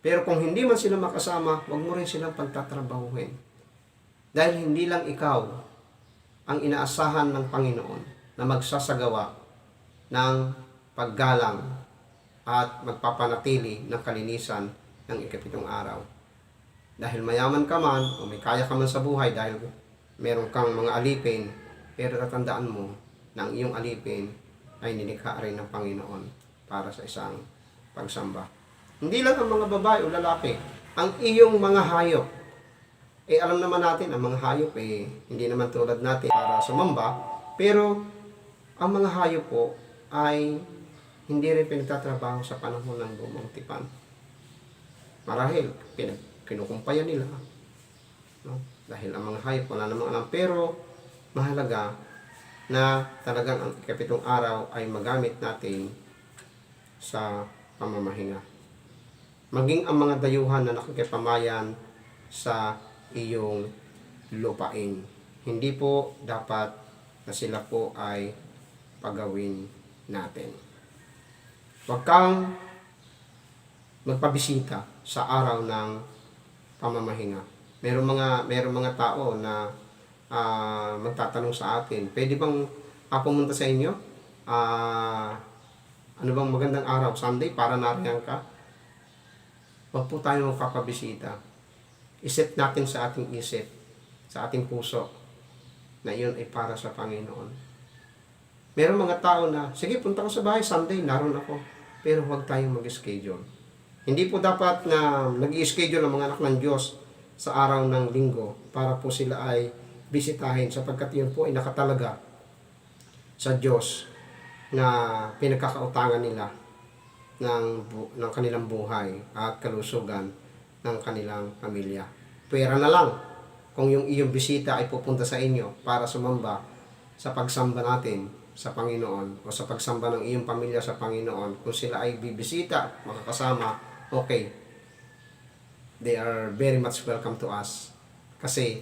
Pero kung hindi man sila makasama, huwag mo rin silang pagtatrabahuhin. Dahil hindi lang ikaw ang inaasahan ng Panginoon na magsasagawa ng paggalang at magpapanatili ng kalinisan ng ikapitong araw. Dahil mayaman ka man o may kaya ka man sa buhay dahil meron kang mga alipin, pero tatandaan mo na ang iyong alipin ay nilikha rin ng Panginoon para sa isang pagsamba. Hindi lang ang mga babae o lalaki, ang iyong mga hayop. Alam naman natin, ang mga hayop hindi naman tulad natin para sumamba, pero ang mga hayop po ay hindi rin pinagtatrabaho sa panahon ng lumang tipan. Marahil, kinukumpayan nila. No? Dahil ang mga hayop wala namang alam. Pero, mahalaga na talagang ang ikapitong araw ay magamit natin sa pamamahinga. Maging ang mga dayuhan na nakikipamayan sa iyong lupain. Hindi po dapat na sila po ay pagawin natin. Huwag kang magpabisita sa araw ng pamamahinga. Merong mga tao na magtatanong sa atin, pwede bang pumunta sa inyo? Ano bang magandang araw? Sunday para nariyan ka? Huwag po tayo magpapabisita. Isip natin sa ating isip, sa ating puso, na iyon ay para sa Panginoon. Merong mga tao na, sige, punta ko sa bahay, Sunday, naroon ako. Pero huwag tayong mag-schedule. Hindi po dapat na nag-i-schedule ang mga anak ng Diyos sa araw ng linggo para po sila ay bisitahin sapagkat yun po ay nakatalaga sa Diyos na pinagkakautangan nila ng kanilang buhay at kalusugan ng kanilang pamilya. Pwera na lang kung yung iyong bisita ay pupunta sa inyo para sumamba sa pagsamba natin sa Panginoon o sa pagsamba ng iyong pamilya sa Panginoon. Kung sila ay bibisita, makakasama, okay. They are very much welcome to us. Kasi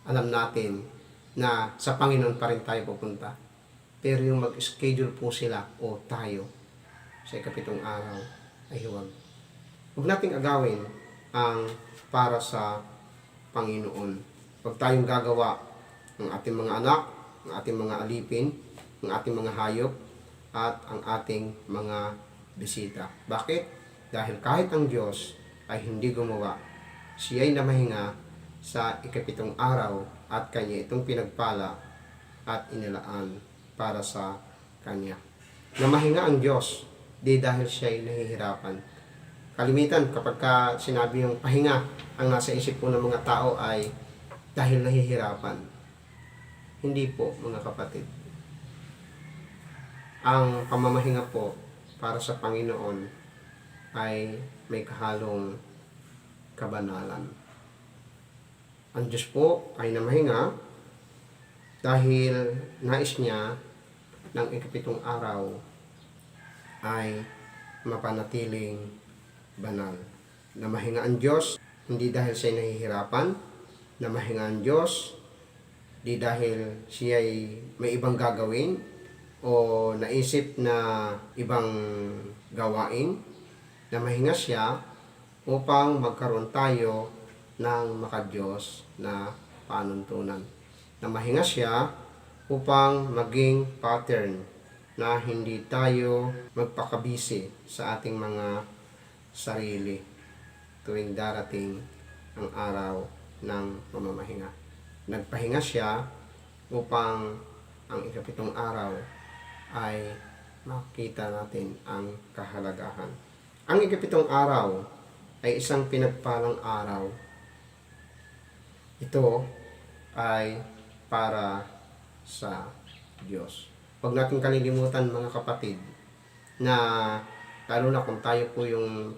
alam natin na sa Panginoon pa rin tayo pupunta. Pero yung mag-schedule po sila o tayo sa ikapitong araw ay huwag. Huwag nating agawin ang para sa Panginoon. Huwag tayong gagawa ng ating mga anak, ng ating mga alipin, ng ating mga hayop, at ang ating mga bisita. Bakit? Dahil kahit ang Diyos ay hindi gumawa, siya'y namahinga sa ikapitong araw at kanya itong pinagpala at inilaan para sa kanya. Namahinga ang Diyos, di dahil siya'y nahihirapan. Kalimitan kapag sinabi yung pahinga, ang nasa isip po ng mga tao ay dahil nahihirapan. Hindi po, mga kapatid. Ang pamamahinga po para sa Panginoon ay may kahalong kabanalan. Ang Diyos po ay namahinga dahil nais niya ng ikapitong araw ay mapanatiling banal. Namahinga ang Diyos hindi dahil siya nahihirapan. Namahinga ang Diyos di dahil siya ay may ibang gagawin o naisip na ibang gawain. Namahinga siya upang magkaroon tayo ng makadiyos na panuntunan. Namahinga siya upang maging pattern na hindi tayo magpakabisi sa ating mga sarili tuwing darating ang araw ng pamamahinga. Nagpahinga siya upang ang ikapitong araw ay makita natin ang kahalagahan. Ang ikapitong araw ay isang pinagpalang araw. Ito ay para sa Diyos. Huwag natin kalilimutan mga kapatid na lalo na kung tayo po yung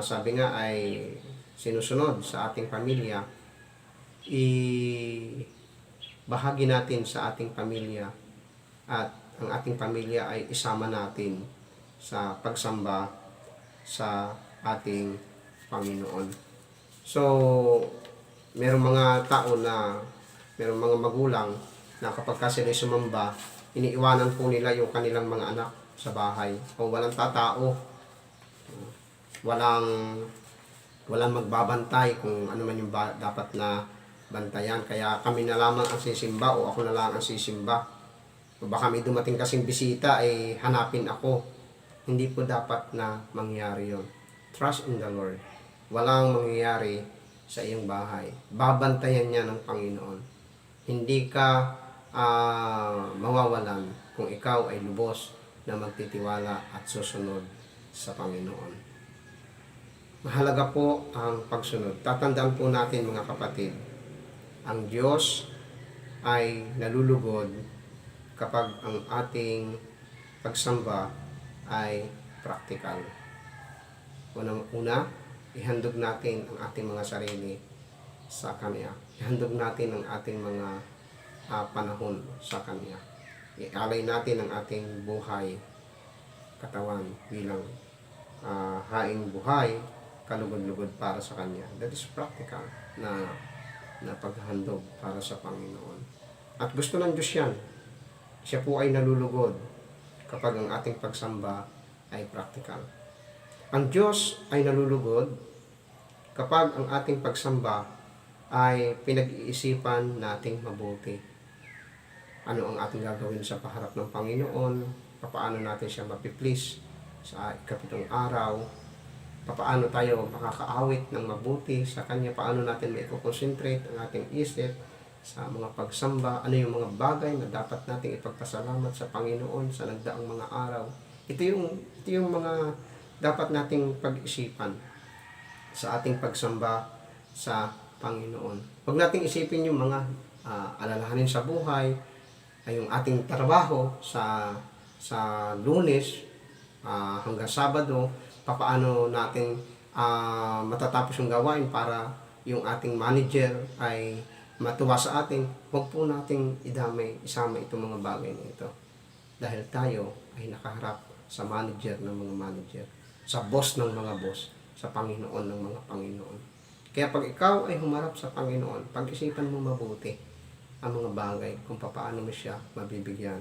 sabi nga ay sinusunod sa ating pamilya, bahagi natin sa ating pamilya at ang ating pamilya ay isama natin sa pagsamba sa ating Panginoon. So, merong mga tao na, merong mga magulang na kapag sila sumamba, iniiwanan po nila yung kanilang mga anak sa bahay o walang tatao. Walang magbabantay kung ano man yung dapat na bantayan. Kaya kami na lamang ang sisimba o ako na lang ang sisimba. O baka may dumating kasing bisita ay hanapin ako. Hindi po dapat na mangyari yon. Trust in the Lord. Walang mangyayari sa iyong bahay. Babantayan niya ng Panginoon. Hindi ka mawawalan kung ikaw ay lubos na magtitiwala at susunod sa Panginoon. Mahalaga po ang pagsunod. Tatandaan po natin mga kapatid, ang Diyos ay nalulugod kapag ang ating pagsamba ay practical. Unang-una, ihandog natin ang ating mga sarili sa Kanya. Ihandog natin ang ating mga panahon sa Kanya. Ialay natin ang ating buhay, katawan bilang haing buhay, kalugod-lugod para sa Kanya. That is practical na paghahandog para sa Panginoon. At gusto ng Diyos yan. Siya po ay nalulugod kapag ang ating pagsamba ay practical. Ang Diyos ay nalulugod kapag ang ating pagsamba ay pinag-iisipan nating mabuti. Ano ang ating gagawin sa paharap ng Panginoon? Paano natin siya mapiplease sa ikapitong araw? Paano tayo makakaawit ng mabuti sa Kanya? Paano natin mai-concentrate ang ating isip sa mga pagsamba? Ano yung mga bagay na dapat nating ipagpasalamat sa Panginoon sa nagdaang mga araw? Ito yung mga dapat nating pag-isipan sa ating pagsamba sa Panginoon. Huwag nating isipin yung mga alalahanin sa buhay, ay yung ating trabaho sa Lunes hanggang Sabado, paano natin matatapos yung gawain para yung ating manager ay matuwa sa atin. Huwag po nating isama itong mga bagay na ito. Dahil tayo ay nakaharap sa manager ng mga manager, sa boss ng mga boss, sa Panginoon ng mga Panginoon. Kaya pag ikaw ay humarap sa Panginoon, pag-isipan mo mabuti ang mga bagay kung paano mo siya mabibigyan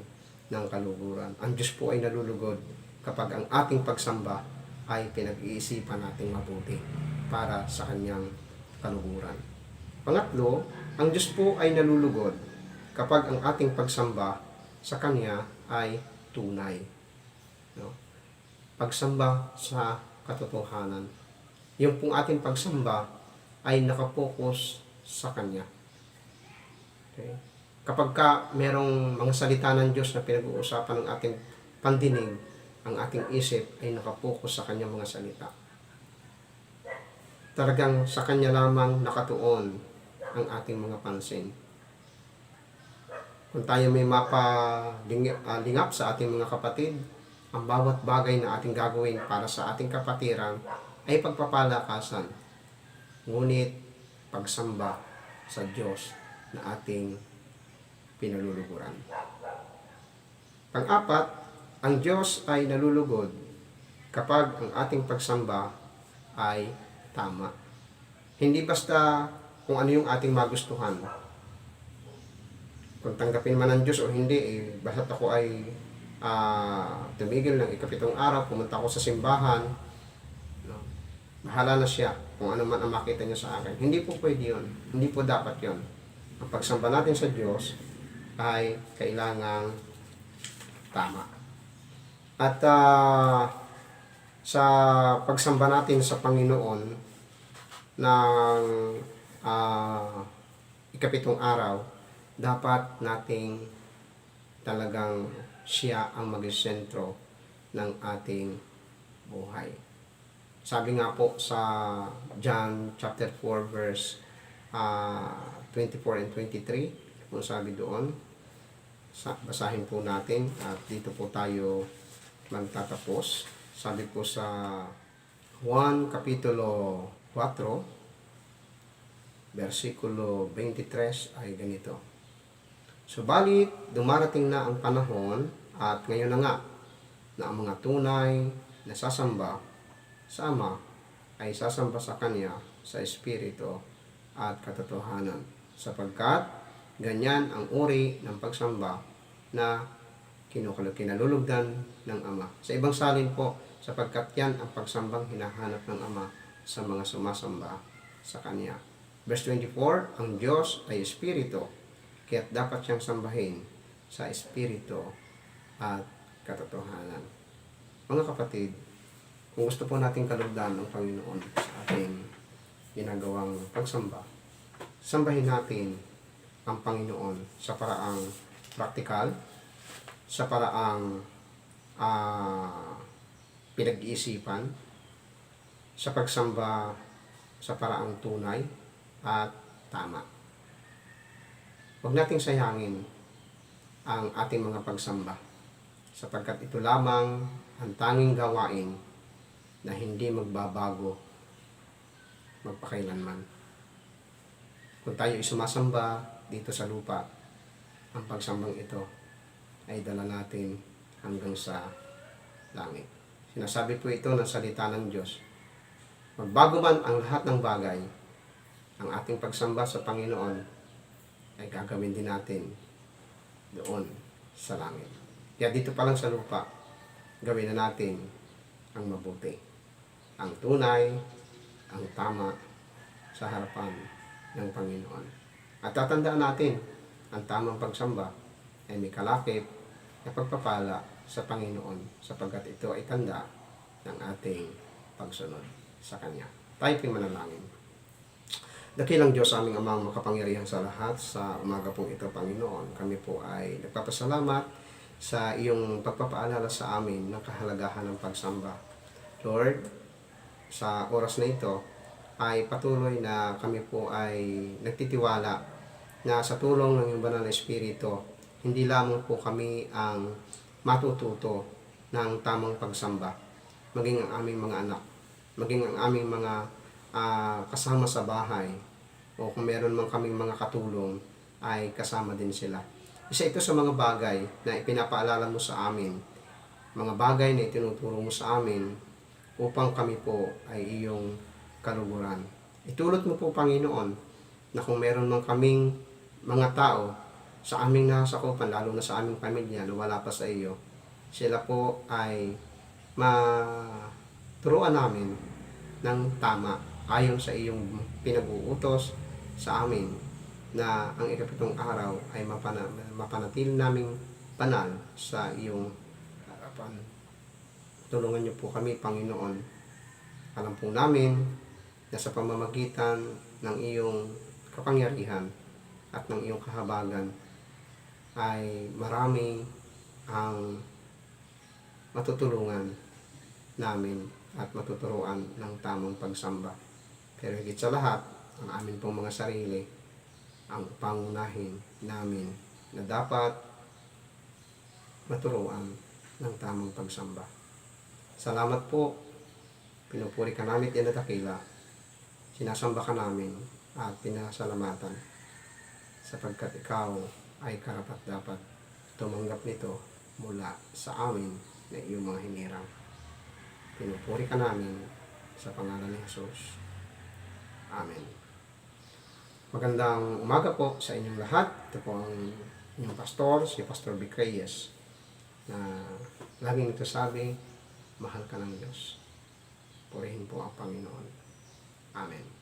ng kaluguran. Ang Diyos po ay nalulugod kapag ang ating pagsamba ay pinag-iisipan natin mabuti para sa Kanyang kaluguran. Pangatlo, ang Diyos po ay nalulugod kapag ang ating pagsamba sa Kanya ay tunay. No? Pagsamba sa katotohanan. Yung pong ating pagsamba ay nakapokus sa Kanya. Okay? Kapag merong mga salita ng Diyos na pinag-uusapan ng ating pandinig, ang ating isip ay nakapokus sa Kanyang mga salita. Talagang sa Kanya lamang nakatuon ang ating mga pansin. Kung tayo may lingap sa ating mga kapatid, ang bawat bagay na ating gagawin para sa ating kapatiran ay pagpapalakasan. Ngunit pagsamba sa Diyos na ating pinaluluguran. Pang-apat, ang Diyos ay nalulugod kapag ang ating pagsamba ay tama. Hindi basta kung ano yung ating magustuhan. Kung tanggapin man ng Diyos o hindi, basta ako ay tumigil ng ikapitong araw, pumunta ako sa simbahan, no? Bahala na siya kung ano man ang makita niya sa akin. Hindi po pwede yun. Hindi po dapat yun. Ang pagsamba natin sa Diyos ay kailangang tama. At sa pagsamba natin sa Panginoon ng ikapitong araw, dapat nating talagang siya ang mag-sentro ng ating buhay. Sabi nga po sa John chapter 4 verse 24 and 23, kung sabi doon, basahin po natin at dito po tayo magtatapos. Sabi po sa 1 Kapitulo 4, versikulo 23 ay ganito. Subalit, dumarating na ang panahon at ngayon na nga na ang mga tunay na sasamba sa Ama ay sasamba sa Kanya sa Espiritu at katotohanan, sapagkat ganyan ang uri ng pagsamba na kinalulugdan ng Ama. Sa ibang salin po, sapagkat yan ang pagsambang hinahanap ng Ama sa mga sumasamba sa Kanya. Verse 24, ang Diyos ay Espiritu, kaya't dapat siyang sambahin sa Espiritu at katotohanan. Mga kapatid, kung gusto po nating kalugdan ng Panginoon sa ating ginagawang pagsamba, sambahin natin ang Panginoon sa paraang praktikal, sa paraang pinag-iisipan, sa pagsamba sa paraang tunay at tama. Huwag nating sayangin ang ating mga pagsamba, sapagkat ito lamang ang tanging gawain na hindi magbabago magpakailanman. Kung tayo ay sumasamba dito sa lupa, ang pagsambang ito ay dala natin hanggang sa langit. Sinasabi po ito ng salita ng Diyos. Magbago man ang lahat ng bagay, ang ating pagsamba sa Panginoon ay gagawin din natin doon sa langit. Kaya dito pa lang sa lupa, gawin na natin ang mabuti, ang tunay, ang tama sa harapan ng Panginoon. At tatandaan natin, ang tamang pagsamba ay may kalakip na pagpapala sa Panginoon, sapagkat ito ay tanda ng ating pagsunod sa Kanya. Tayo po'y manalangin. Dakilang Diyos, aming Amang makapangyarihan sa lahat, sa umaga pong ito, Panginoon, kami po ay nagpapasalamat sa iyong pagpapaalala sa amin ng kahalagahan ng pagsamba. Lord, sa oras na ito ay patuloy na kami po ay nagtitiwala na sa tulong ng iyong banal na Espiritu, hindi lamang po kami ang matututo ng tamang pagsamba, maging ang aming mga anak, maging ang aming mga kasama sa bahay, o kung meron man kaming mga katulong, ay kasama din sila. Isa ito sa mga bagay na ipinapaalala mo sa amin, mga bagay na itinuturo mo sa amin upang kami po ay iyong kaluguran. Itulot mo po, Panginoon, na kung meron man kaming mga tao sa aming nasakupan, lalo na sa aming pamilya na wala pa sa iyo, sila po ay maturuan namin ng tama ayon sa iyong pinag-uutos sa amin, na ang ikapitong araw ay mapanatili naming banal sa iyong harapan. Tulungan niyo po kami, Panginoon. Alam po namin na sa pamamagitan ng iyong kapangyarihan at ng iyong kahabagan ay marami ang matutulungan namin at matuturuan ng tamang pagsamba. Pero higit sa lahat, ang amin pong mga sarili ang pangunahin namin na dapat maturuan ng tamang pagsamba. Salamat po. Pinupuri ka namin at dakila. Sinasamba ka namin at pinasalamatan sapagkat ikaw ay karapat dapat tumanggap nito mula sa amin na iyong mga hinirang. Pinupuri ka namin sa pangalan ni Jesus. Amen. Magandang umaga po sa inyong lahat. Ito po ang inyong pastor, si Pastor Vic Reyes, na laging nagsasabi, mahal ka ng Diyos. Purihin po ang Panginoon. Amen.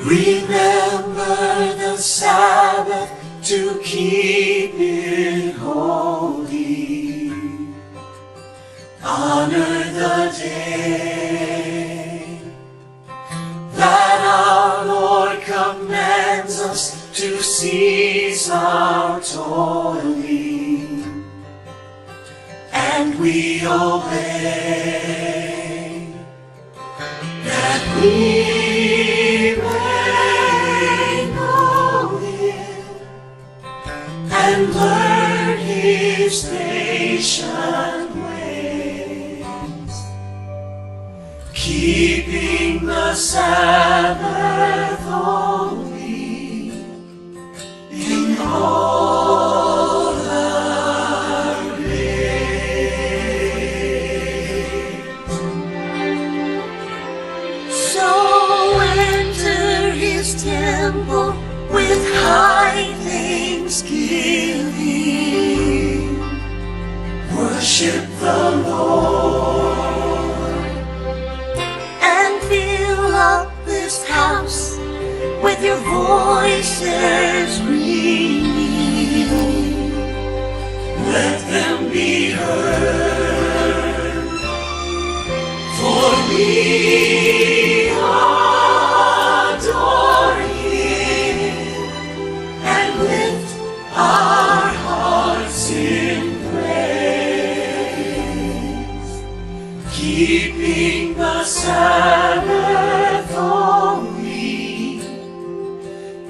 Remember the Sabbath to keep it holy. Honor the day that our Lord commands us to cease our toiling, and we obey, that we and learn His patient ways, keeping the Sabbath holy in all our days. So enter His temple with high thanksgiving, worship the Lord, and fill up this house with your voices ringing. Let them be heard, for we adore Him and lift our hearts in praise, keeping the Sabbath holy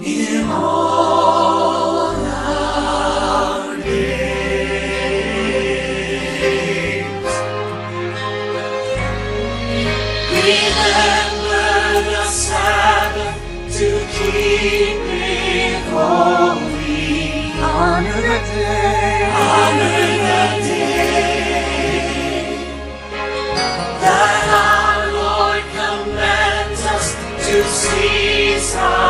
in all our days. Remember the Sabbath to keep it holy. Honor the day that our Lord commands us to cease our